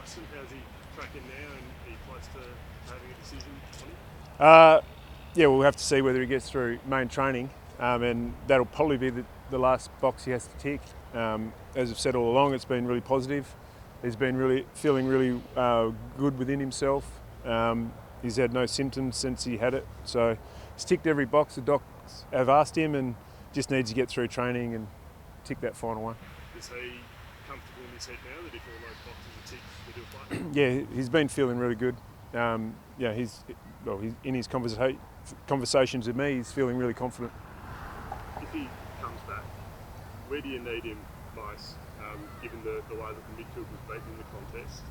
Justin, how's he tracking now, and are you close to having a decision on him? Yeah, we'll have to see whether he gets through main training, and that'll probably be the last box he has to tick. As I've said all along, it's been really positive. He's been feeling really good within himself. He's had no symptoms since he had it, so he's ticked every box the docs have asked him, and just needs to get through training and tick that final one. Is he comfortable in his head now that if all those boxes are ticked, that he'll play? Yeah, he's been feeling really good. He's in his conversations with me, he's feeling really confident. If he comes back, where do you need him most, given the way that the midfield was beaten in the contest?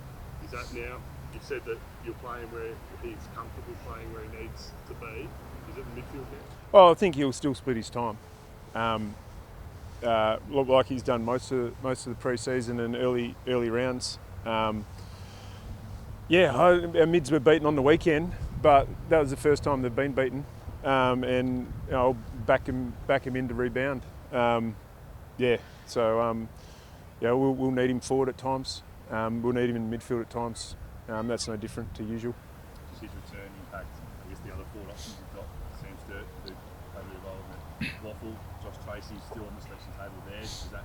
Is that now, you've said that you're playing where he's comfortable playing where he needs to be. Is it the midfield now? Well, I think he'll still split his time. Like he's done most of the pre-season and early rounds. Our mids were beaten on the weekend, but that was the first time they've been beaten, and I'll back him into rebound. We'll need him forward at times. We'll need him in midfield at times. That's no different to usual. Does his return impact, I guess, the other forward options you've got? Sam Sturt, the COVID involvement, Waffle, Josh Tracy still on the selection table there. Does that, I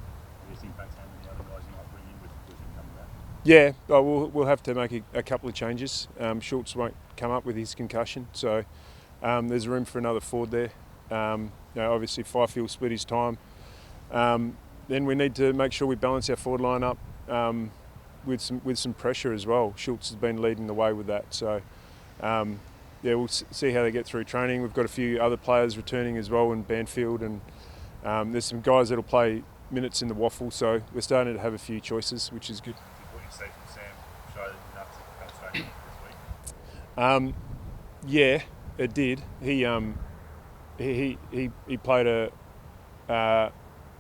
guess, impact how many other guys you might bring in with him coming back? Yeah, we'll have to make a couple of changes. Schultz won't come up with his concussion, so there's room for another forward there. Obviously Fifield split his time. Then we need to make sure we balance our forward line up with some pressure as well. Schultz has been leading the way with that, so we'll see how they get through training. We've got a few other players returning as well in Banfield, and there's some guys that'll play minutes in the Waffle, so we're starting to have a few choices, which is good. What you see from Sam show enough to come straight this week? Yeah, it did. He played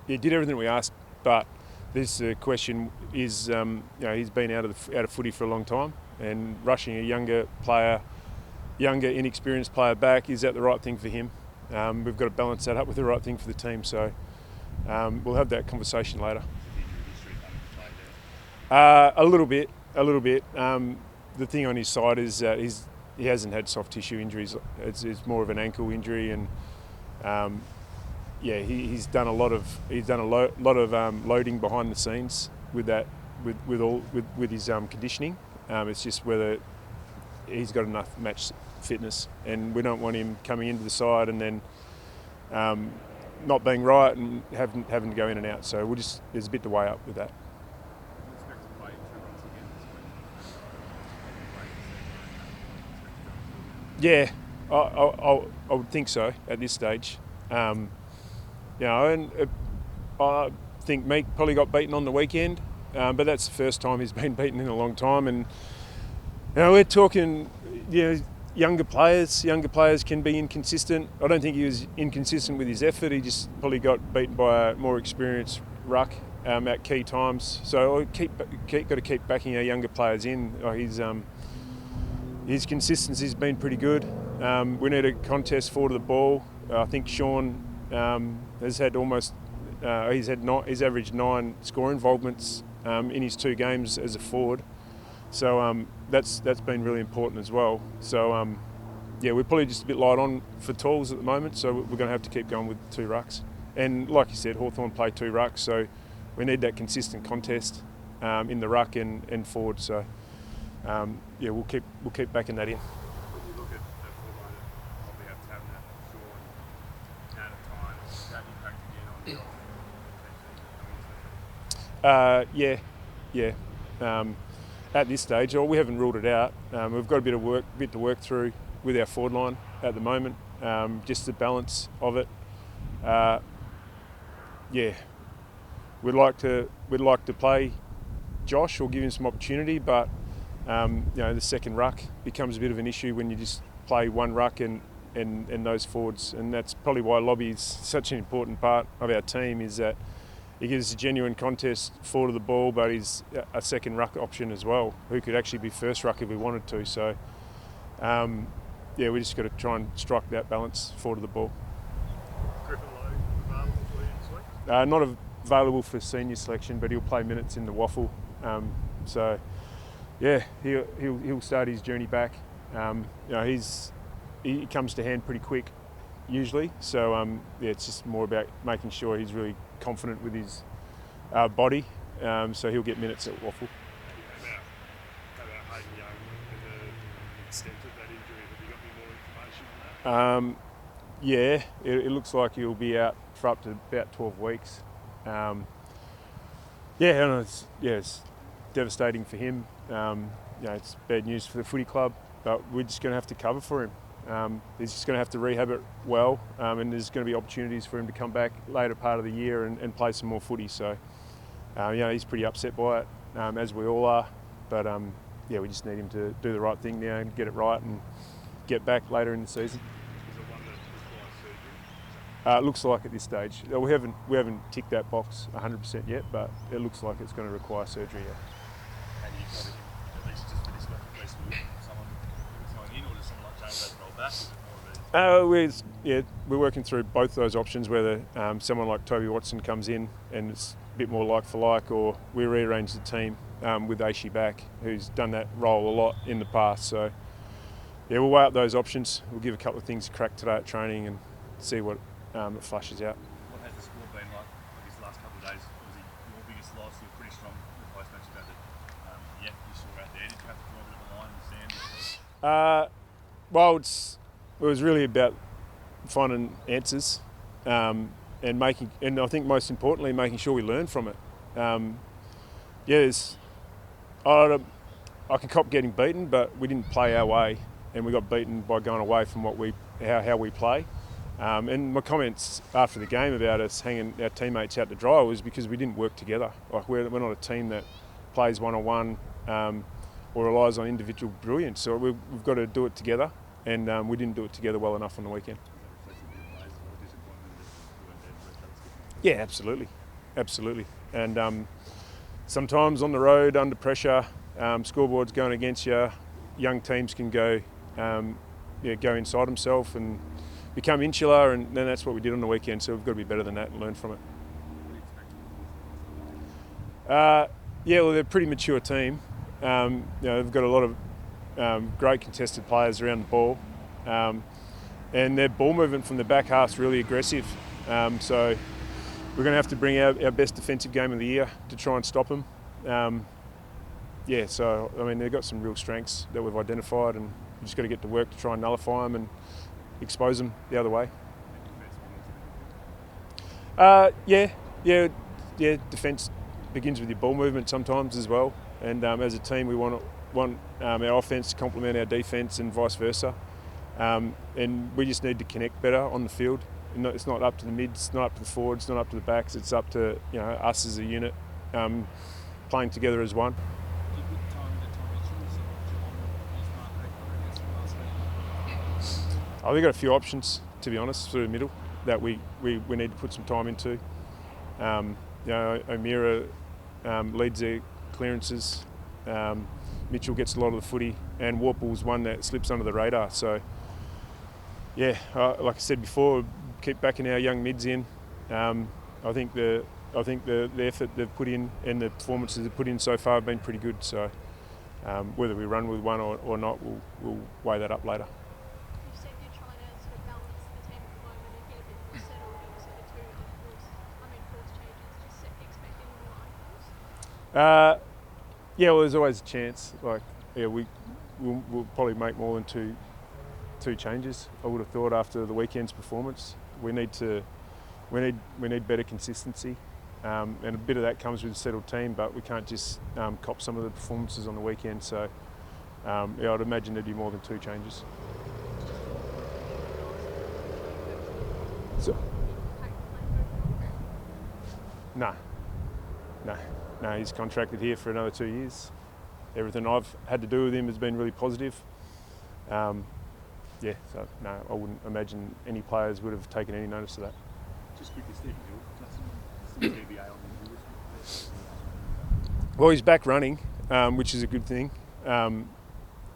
he did everything we asked, but this question is, he's been out of footy for a long time, and rushing a younger, inexperienced player back, is that the right thing for him? We've got to balance that up with the right thing for the team, so we'll have that conversation later. A little bit. The thing on his side is that he hasn't had soft tissue injuries. It's more of an ankle injury, and he's done a lot of loading behind the scenes with that, with his conditioning. It's just whether he's got enough match fitness, and we don't want him coming into the side and then not being right and having to go in and out. So there's a bit to weigh up with that. Yeah, I would think so at this stage. And I think Meek probably got beaten on the weekend, but that's the first time he's been beaten in a long time. And we're talking, younger players. Younger players can be inconsistent. I don't think he was inconsistent with his effort. He just probably got beaten by a more experienced ruck at key times. So got to keep backing our younger players in. His consistency's been pretty good. We need a contest forward of the ball. I think Sean has had he's averaged 9 score involvements in his 2 games as a forward. So that's been really important as well. So we're probably just a bit light on for tools at the moment. So we're going to have to keep going with 2 rucks. And like you said, Hawthorn play 2 rucks, so we need that consistent contest in the ruck and forward. So. We'll keep backing that in. When you look at the forward line, probably have to have that Sean out of time. Does that impact again on the At this stage, we haven't ruled it out. We've got a bit to work through with our forward line at the moment. Just the balance of it. We'd like to play Josh or give him some opportunity, but. The second ruck becomes a bit of an issue when you just play one ruck and those forwards, and that's probably why Lobby is such an important part of our team, is that he gives us a genuine contest forward of the ball, but he's a second ruck option as well, who could actually be first ruck if we wanted to. So, we just got to try and strike that balance forward of the ball. Griffin Lowe available for you this week? Not available for senior selection, but he'll play minutes in the Waffle. Yeah, he'll start his journey back. He comes to hand pretty quick, usually. So it's just more about making sure he's really confident with his body. So he'll get minutes at Waffle. How about Hayden Young and the extent of that injury? Have you got any more information on that? Yeah, it looks like he'll be out for up to about 12 weeks. It's devastating for him. It's bad news for the footy club, but we're just going to have to cover for him. He's just going to have to rehab it well, and there's going to be opportunities for him to come back later part of the year and play some more footy. So, he's pretty upset by it, as we all are. But we just need him to do the right thing now and get it right and get back later in the season. Is it one that requires surgery? It looks like at this stage. We haven't ticked that box 100% yet, but it looks like it's going to require surgery. Yeah. And you've got at least just finish at least with someone in, or does someone like James have to roll back? Is it more of a... We're working through both those options, whether someone like Toby Watson comes in and it's a bit more like for like, or we rearrange the team with Aishi back, who's done that role a lot in the past. So, we'll weigh up those options. We'll give a couple of things a crack today at training and see what it flushes out. What has the score been like these last couple of days? Obviously, your biggest loss, you were pretty strong in the post-match about it. You saw out there. Did you have to draw a bit of a line in the sand? It was really about finding answers and I think most importantly, making sure we learn from it. I can cop getting beaten, but we didn't play our way, and we got beaten by going away from how we play. And my comments after the game about us hanging our teammates out to dry was because we didn't work together. Like we're not a team that plays one-on-one or relies on individual brilliance. So we've got to do it together, and we didn't do it together well enough on the weekend. Yeah, absolutely. And sometimes on the road, under pressure, scoreboards going against you, young teams can go inside themselves and become insular, and then that's what we did on the weekend. So we've got to be better than that and learn from it. They're a pretty mature team. They've got a lot of great contested players around the ball, and their ball movement from the back half's really aggressive. So we're going to have to bring our best defensive game of the year to try and stop them. They've got some real strengths that we've identified, and we've just got to get to work to try and nullify them and expose them the other way. Defence begins with your ball movement sometimes as well, and as a team we want our offence to complement our defence and vice versa, and we just need to connect better on the field. It's not up to the mids, not up to the forwards, not up to the backs. It's up to us as a unit playing together as one. They've got a few options, to be honest, through the middle that we need to put some time into. O'Meara leads their clearances. Mitchell gets a lot of the footy, and Warple's one that slips under the radar. So, like I said before, keep backing our young mids in. I think the effort they've put in and the performances they've put in so far have been pretty good. So, whether we run with one or not, we'll weigh that up later. There's always a chance. We'll probably make more than two changes. I would have thought after the weekend's performance, we need better consistency, and a bit of that comes with a settled team. But we can't just cop some of the performances on the weekend. So I'd imagine there'd be more than two changes. No, he's contracted here for another 2 years. Everything I've had to do with him has been really positive. I wouldn't imagine any players would have taken any notice of that. Just quickly, Stephen Hill, Well, he's back running, which is a good thing. And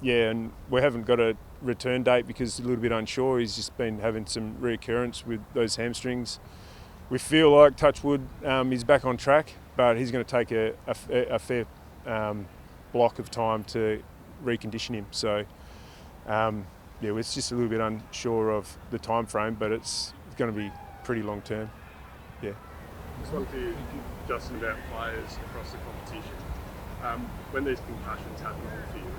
we haven't got a return date because he's a little bit unsure. He's just been having some reoccurrence with those hamstrings. We feel like, touch wood, he's back on track, but he's going to take a fair block of time to recondition him. So yeah, we're just a little bit unsure of the time frame, but it's going to be pretty long term. Yeah. Just wanted to Justin about players across the competition. When there's concussions happening on the field,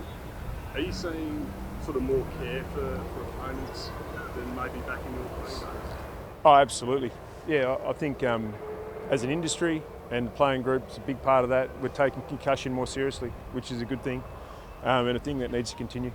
are you seeing sort of more care for opponents than maybe back in your playing days? Oh, absolutely. Yeah, I think as an industry and the playing group, it's a big part of that. We're taking concussion more seriously, which is a good thing, and a thing that needs to continue.